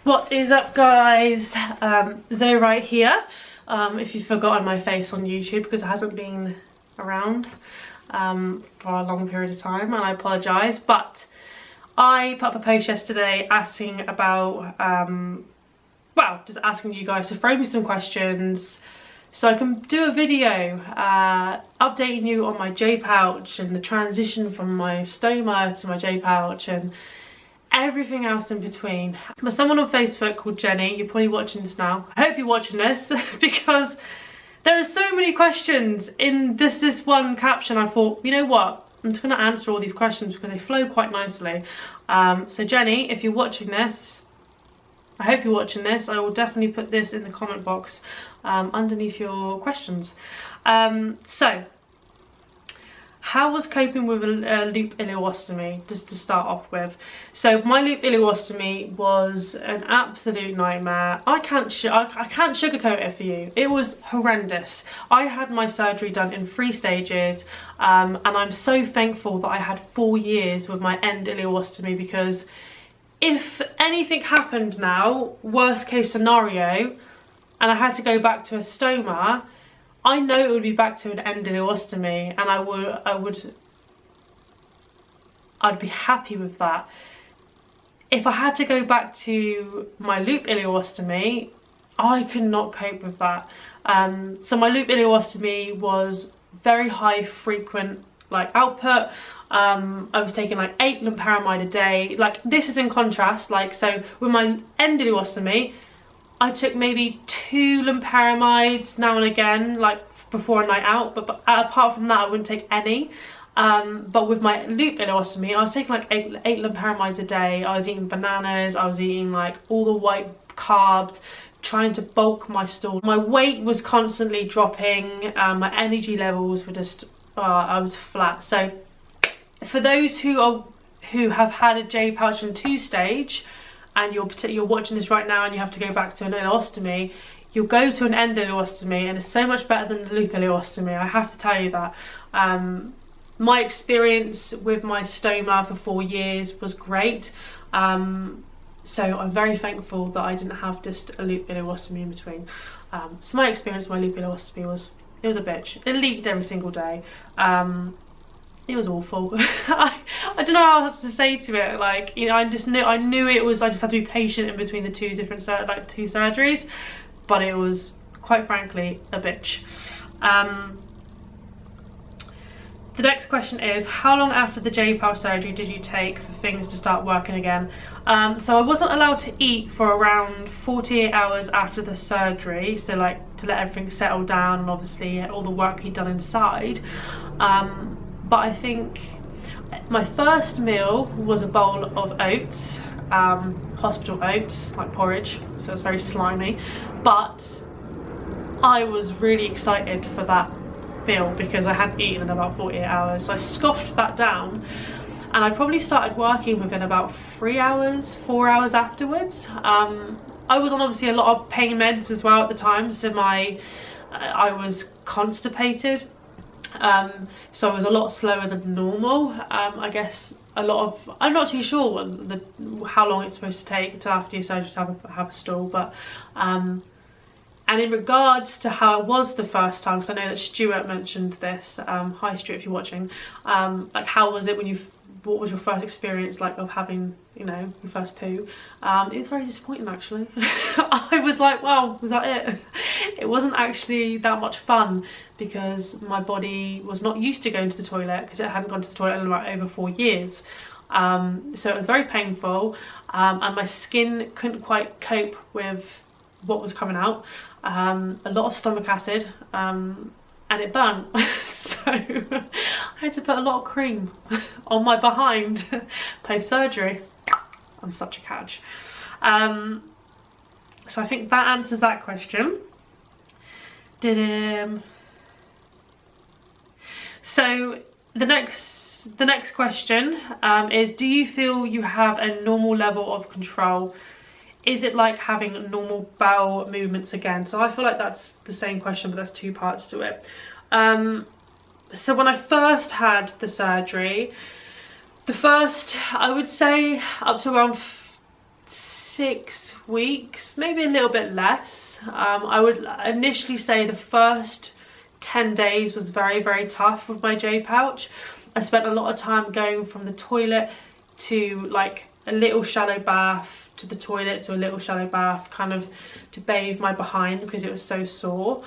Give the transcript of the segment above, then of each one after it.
What is up, guys? Zoe right here. If you've forgotten my face on YouTube, because it hasn't been around for a long period of time, and I apologise, but I put up a post yesterday asking about well, just asking you guys to throw me some questions so I can do a video updating you on my J pouch and the transition from my stoma to my J pouch and everything else in between. There's someone on Facebook called Jenny. You're probably watching this now. I hope you're watching this because there are so many questions in this one caption. I thought, you know what, I'm just going to answer all these questions because they flow quite nicely. So Jenny, if you're watching this, I hope you're watching this. I will definitely put this in the comment box underneath your questions. So how was coping with a loop ileostomy, just to start off with? So my loop ileostomy was an absolute nightmare. I can't sugarcoat it for you. It was horrendous. I had my surgery done in 3 stages, and I'm so thankful that I had 4 years with my end ileostomy, because if anything happened now, worst case scenario, and I had to go back to a stoma, I know it would be back to an end ileostomy, and I'd be happy with that. If I had to go back to my loop ileostomy, I could not cope with that. So my loop ileostomy was very high frequent output. I was taking 8 loperamide a day. This is in contrast, so with my end ileostomy, I took maybe 2 loperamides now and again, before a night out, but apart from that I wouldn't take any. But with my loop ileostomy, I was taking 8 loperamides a day. I was eating bananas, I was eating all the white carbs, trying to bulk my stool. My weight was constantly dropping, my energy levels were just, I was flat. So for those who have had a J pouch in 2 stage, and you're watching this right now and you have to go back to an ileostomy, you'll go to an end ileostomy, and it's so much better than the loop ileostomy. I have to tell you that. My experience with my stoma for 4 years was great. So I'm very thankful that I didn't have just a loop ileostomy in between. So my experience with my loop ileostomy was a bitch. It leaked every single day. It was awful. I don't know how else to say to it. I knew it was. I just had to be patient in between the 2 different 2 surgeries, but it was, quite frankly, a bitch. The next question is, how long after the J pouch surgery did you take for things to start working again? So I wasn't allowed to eat for around 48 hours after the surgery, so to let everything settle down and obviously all the work he'd done inside. But I think my first meal was a bowl of oats, hospital oats, like porridge, so it's very slimy. But I was really excited for that meal because I hadn't eaten in about 48 hours. So I scoffed that down, and I probably started working within about 4 hours afterwards. I was on obviously a lot of pain meds as well at the time, so I was constipated. So I was a lot slower than normal. I guess I'm not too sure how long it's supposed to take until after your surgery to have a stool, but and in regards to how it was the first time, because I know that Stuart mentioned this, hi Stuart if you're watching, how was it what was your first experience of having, your first poo? It was very disappointing, actually. I was like, wow, was that it? It wasn't actually that much fun because my body was not used to going to the toilet, because it hadn't gone to the toilet in about over 4 years. So it was very painful, and my skin couldn't quite cope with what was coming out. A lot of stomach acid, and it burnt. So I had to put a lot of cream on my behind post-surgery. I'm such a catch. So I think that answers that question. So the next question is, do you feel you have a normal level of control? Is it like having normal bowel movements again? So I feel like that's the same question, but there's 2 parts to it. So when I first had the surgery, I would say up to around 6 weeks, maybe a little bit less. I would initially say the first 10 days was very, very tough with my J pouch. I spent a lot of time going from the toilet to like a little shallow bath, to the toilet, to a little shallow bath, kind of to bathe my behind because it was so sore.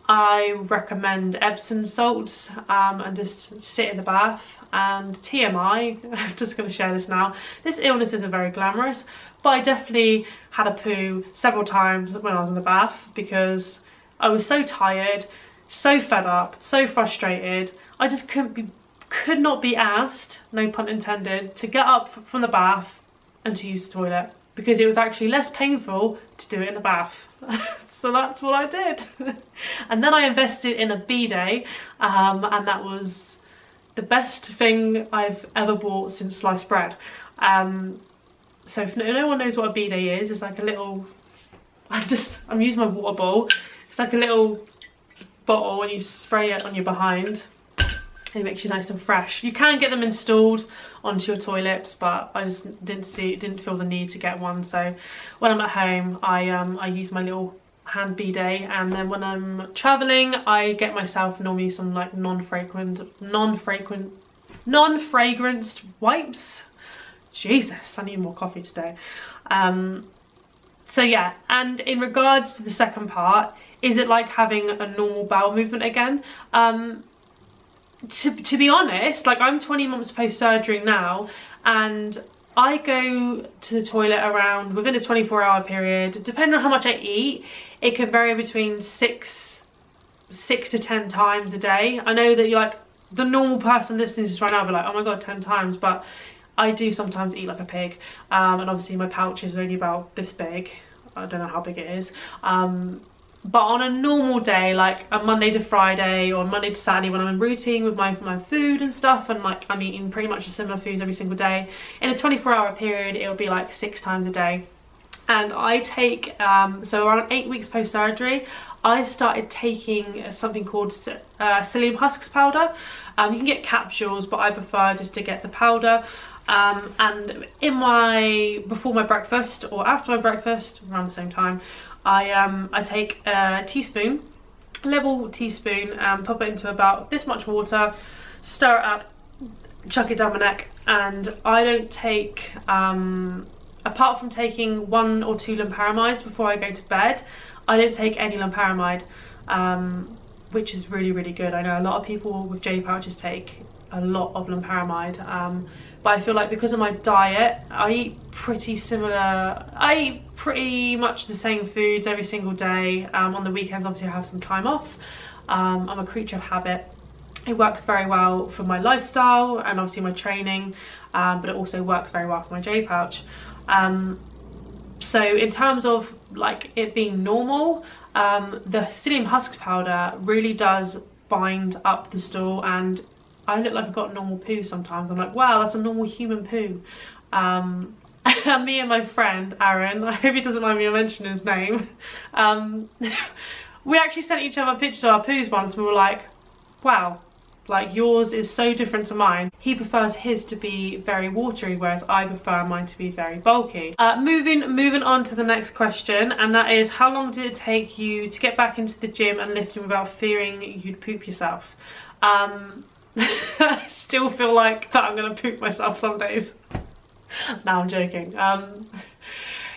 I recommend Epsom salts and just sit in the bath. And TMI, I'm just going to share this now, this illness isn't very glamorous, but I definitely had a poo several times when I was in the bath because I was so tired, so fed up, so frustrated. I just could not be asked, no pun intended, to get up from the bath and to use the toilet because it was actually less painful to do it in the bath. So that's what I did. And then I invested in a bidet, and that was the best thing I've ever bought since sliced bread. So if no one knows what a bidet is, it's like a little, I'm using my water bowl. It's like a little bottle and you spray it on your behind. It makes you nice and fresh. You can get them installed onto your toilets, but I just didn't feel the need to get one. So when I'm at home, I use my little hand bidet, and then when I'm traveling, I get myself normally some like non-fragranced wipes. Jesus, I need more coffee today. So yeah, and in regards to the second part, is it like having a normal bowel movement again? To be honest, like I'm 20 months post-surgery now, and I go to the toilet around within a 24-hour period. Depending on how much I eat, it can vary between 6 to 10 times a day. I know that you're like, the normal person listening to this right now will be like, oh my god, 10 times, but I do sometimes eat like a pig. And obviously my pouch is only about this big. I don't know how big it is. But on a normal day, like a Monday to Friday or Monday to Saturday, when I'm in routine with my food and stuff, and like I'm eating pretty much similar foods every single day, in a 24-hour period, it'll be like 6 times a day. And I take, so around 8 weeks post-surgery, I started taking something called psyllium husks powder. You can get capsules, but I prefer just to get the powder. And before my breakfast or after my breakfast, around the same time, I take a teaspoon, level teaspoon, pop it into about this much water, stir it up, chuck it down my neck, and I don't take, apart from taking 1 or 2 loperamides before I go to bed, I don't take any loperamide, which is really, really good. I know a lot of people with J pouches take a lot of loperamide, but I feel like because of my diet, I eat pretty much the same foods every single day. On the weekends, obviously I have some time off. I'm a creature of habit. It works very well for my lifestyle and obviously my training, but it also works very well for my J pouch. So in terms of like it being normal, the psyllium husk powder really does bind up the stool, and I look like I've got normal poo sometimes. I'm like, wow, that's a normal human poo. Me and my friend Aaron, I hope he doesn't mind me mentioning his name, we actually sent each other pictures of our poos once. We were like, wow, like yours is so different to mine. He prefers his to be very watery, whereas I prefer mine to be very bulky. Moving on to the next question, and that is, how long did it take you to get back into the gym and lifting without fearing you'd poop yourself? I still feel like that I'm gonna poop myself some days. No, I'm joking.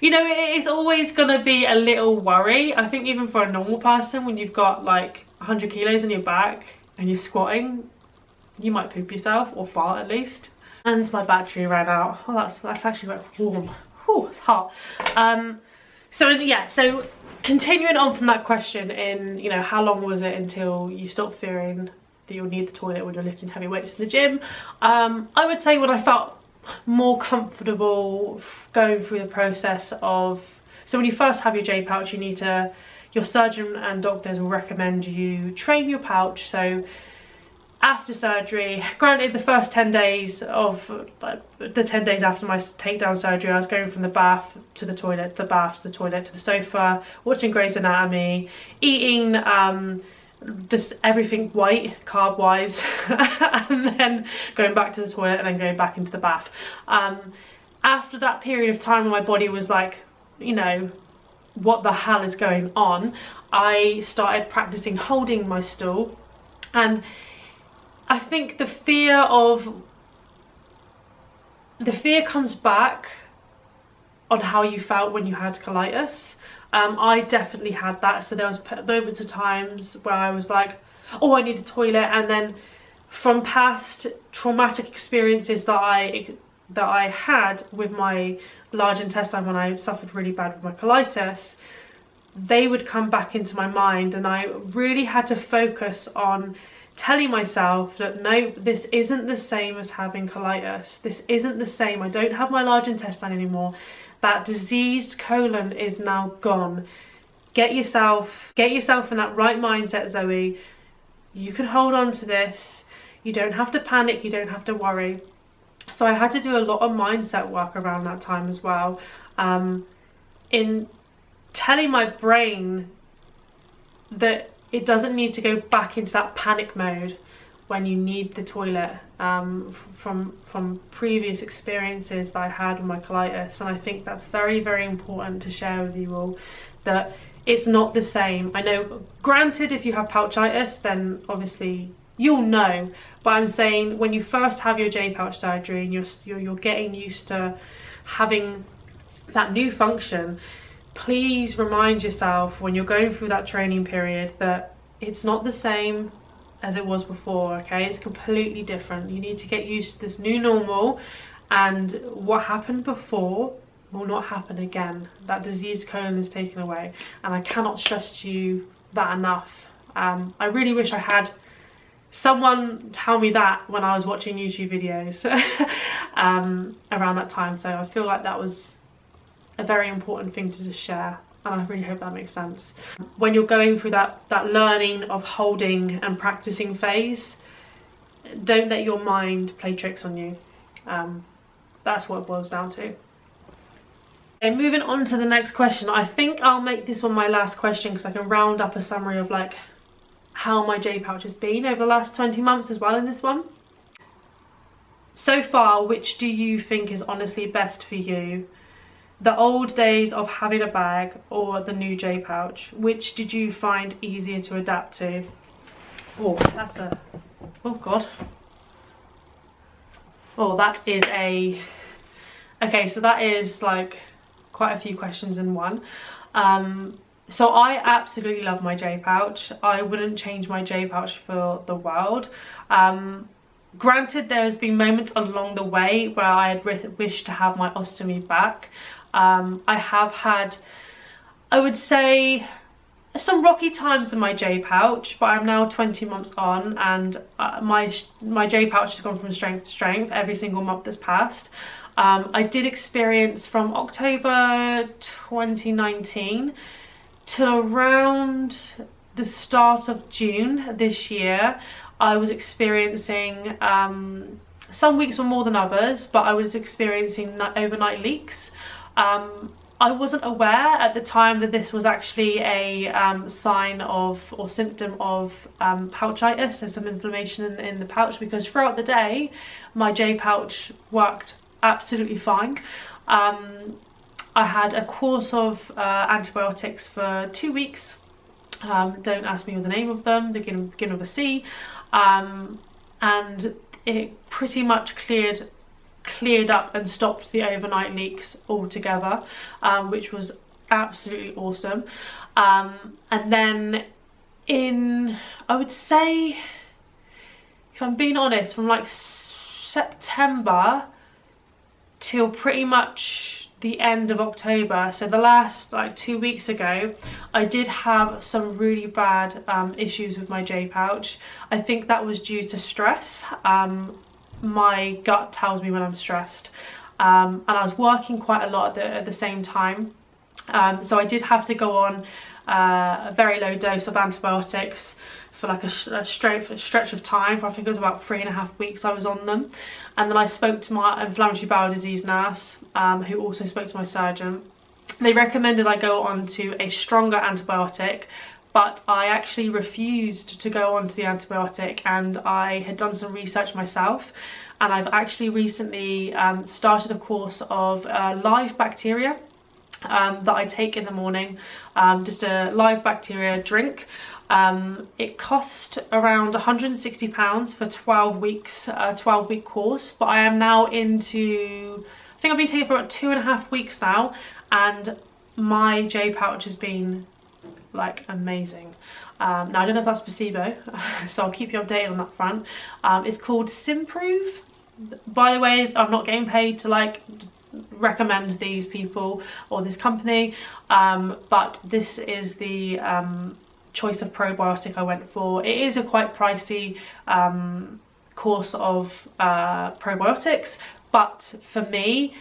You know, it's always gonna be a little worry. I think even for a normal person, when you've got like 100 kilos on your back and you're squatting, you might poop yourself, or fart at least. And my battery ran out. Oh, that's actually quite warm. Oh, it's hot. So yeah, so continuing on from that question, you know, how long was it until you stopped fearing that you'll need the toilet when you're lifting heavy weights in the gym? I would say when I felt more comfortable going through the process of, so when you first have your J pouch, your surgeon and doctors will recommend you train your pouch. So after surgery, granted the first 10 days of, the 10 days after my takedown surgery, I was going from the bath to the toilet, the bath to the toilet to the sofa, watching Grey's Anatomy, eating just everything white, carb wise, and then going back to the toilet and then going back into the bath. after that period of time when my body was like, you know, what the hell is going on, I started practicing holding my stool. And I think the fear comes back on how you felt when you had colitis. I definitely had that. So there was moments of times where I was like, oh, I need the toilet. And then from past traumatic experiences that I had with my large intestine when I suffered really bad with my colitis, they would come back into my mind, and I really had to focus on telling myself that no, this isn't the same as having colitis. This isn't the same. I don't have my large intestine anymore. That diseased colon is now gone. Get yourself in that right mindset, Zoe. You can hold on to this. You don't have to panic. You don't have to worry. So I had to do a lot of mindset work around that time as well, in telling my brain that it doesn't need to go back into that panic mode when you need the toilet, from previous experiences that I had with my colitis. And I think that's very, very important to share with you all, that it's not the same. I know, granted, if you have pouchitis, then obviously you'll know, but I'm saying when you first have your J-pouch surgery and you're getting used to having that new function, please remind yourself when you're going through that training period that it's not the same as it was before, okay? It's completely different. You need to get used to this new normal, and what happened before will not happen again. That diseased colon is taken away, and I cannot stress you that enough. I really wish I had someone tell me that when I was watching YouTube videos around that time. So I feel like that was a very important thing to just share, and I really hope that makes sense. When you're going through that learning of holding and practicing phase, don't let your mind play tricks on you. That's what it boils down to. Okay, moving on to the next question. I think I'll make this one my last question because I can round up a summary of like how my J-pouch has been over the last 20 months as well in this one. So far, which do you think is honestly best for you? The old days of having a bag or the new J-pouch? Which did you find easier to adapt to? Oh, that's a... oh god. Oh, that is a... okay, so that is like quite a few questions in one. So I absolutely love my J-pouch. I wouldn't change my J-pouch for the world. Granted, there's been moments along the way where I had wished to have my ostomy back. I have had, I would say, some rocky times in my J-pouch, but I'm now 20 months on, and my J-pouch has gone from strength to strength every single month that's passed. I did experience from October 2019 till around the start of June this year, I was experiencing, some weeks were more than others, but I was experiencing overnight leaks. I wasn't aware at the time that this was actually a sign of or symptom of pouchitis, so some inflammation in the pouch, because throughout the day my J-pouch worked absolutely fine. I had a course of antibiotics for 2 weeks. Don't ask me the name of them, they begin with a C, and it pretty much cleared up and stopped the overnight leaks altogether, which was absolutely awesome. And then I would say, if I'm being honest, from like September till pretty much the end of October, so the last like 2 weeks ago, I did have some really bad issues with my J-pouch. I think that was due to stress. My gut tells me when I'm stressed, and I was working quite a lot at the same time, so I did have to go on a very low dose of antibiotics for like a stretch of time. For I think it was about 3.5 weeks I was on them. And then I spoke to my inflammatory bowel disease nurse, who also spoke to my surgeon. They recommended I go on to a stronger antibiotic, but I actually refused to go on to the antibiotic, and I had done some research myself, and I've actually recently started a course of live bacteria that I take in the morning, just a live bacteria drink. It cost around £160 for 12 weeks, a 12-week course, but I am now into, I think I've been taking it for about 2.5 weeks now, and my J pouch has been like amazing. Now I don't know if that's placebo, so I'll keep you updated on that front. It's called Simprove. By the way, I'm not getting paid to like recommend these people or this company, but this is the choice of probiotic I went for. It is a quite pricey course of probiotics, but for me,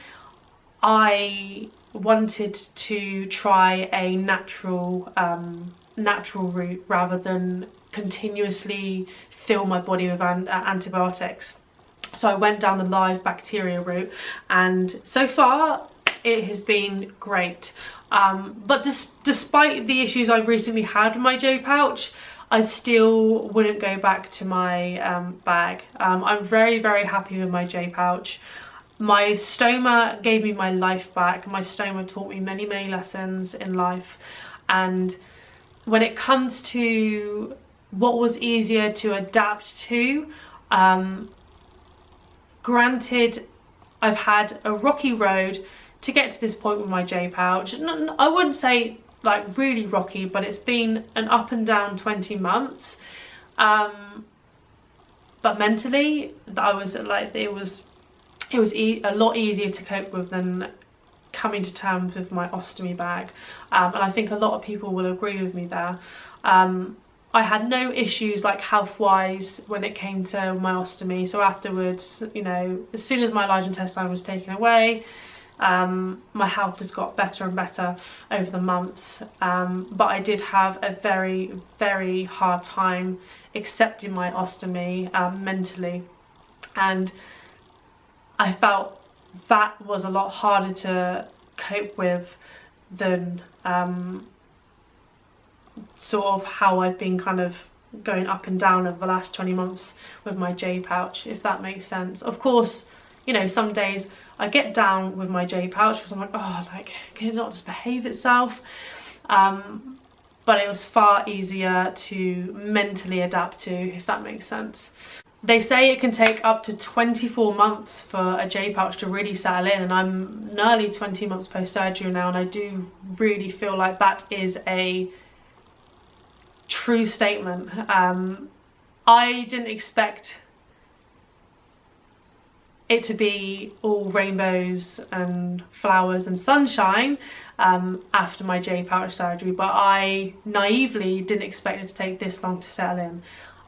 I wanted to try a natural route rather than continuously fill my body with antibiotics. So I went down the live bacteria route, and so far it has been great. But despite the issues I've recently had with my J pouch, I still wouldn't go back to my bag. I'm very, very happy with my J pouch. My stoma gave me my life back. My stoma taught me many, many lessons in life. And when it comes to what was easier to adapt to, granted, I've had a rocky road to get to this point with my J pouch. I wouldn't say like really rocky, but it's been an up and down 20 months. But mentally, I was like, it was a lot easier to cope with than coming to terms with my ostomy bag. And I think a lot of people will agree with me there. I had no issues like health-wise when it came to my ostomy. So afterwards, you know, as soon as my large intestine was taken away, my health just got better and better over the months. But I did have a very, very hard time accepting my ostomy mentally. And I felt that was a lot harder to cope with than sort of how I've been kind of going up and down over the last 20 months with my J pouch, if that makes sense. Of course, you know, some days I get down with my J pouch because I'm like, oh, like, can it not just behave itself? But it was far easier to mentally adapt to, if that makes sense. They say it can take up to 24 months for a J pouch to really settle in, and I'm nearly 20 months post-surgery now, and I do really feel like that is a true statement. I didn't expect it to be all rainbows and flowers and sunshine after my J pouch surgery, but I naively didn't expect it to take this long to settle in.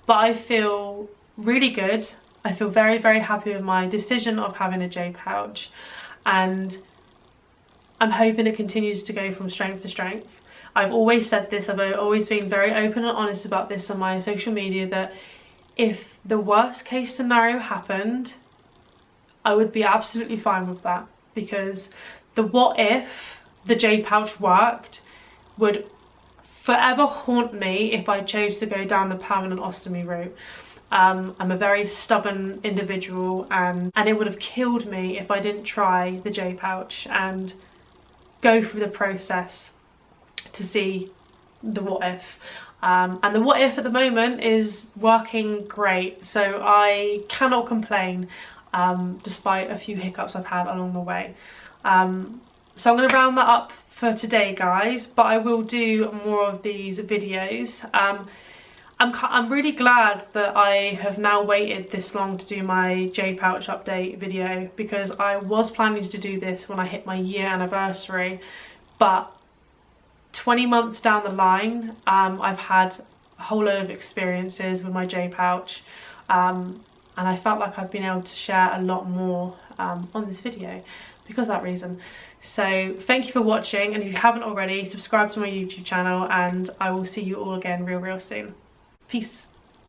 But I feel really good. I feel very, very happy with my decision of having a J pouch, and I'm hoping it continues to go from strength to strength. I've always said this, I've always been very open and honest about this on my social media, that if the worst case scenario happened, I would be absolutely fine with that, because the what if the J pouch worked would forever haunt me if I chose to go down the permanent ostomy route. I'm a very stubborn individual, and it would have killed me if I didn't try the J pouch and go through the process to see the what if. And the what if at the moment is working great, so I cannot complain, despite a few hiccups I've had along the way. So I'm going to round that up for today, guys, but I will do more of these videos. I'm really glad that I have now waited this long to do my J pouch update video, because I was planning to do this when I hit my year anniversary, but 20 months down the line, I've had a whole load of experiences with my J pouch, and I felt like I've been able to share a lot more on this video because of that reason. So thank you for watching, and if you haven't already, subscribe to my YouTube channel, and I will see you all again real soon. Peace.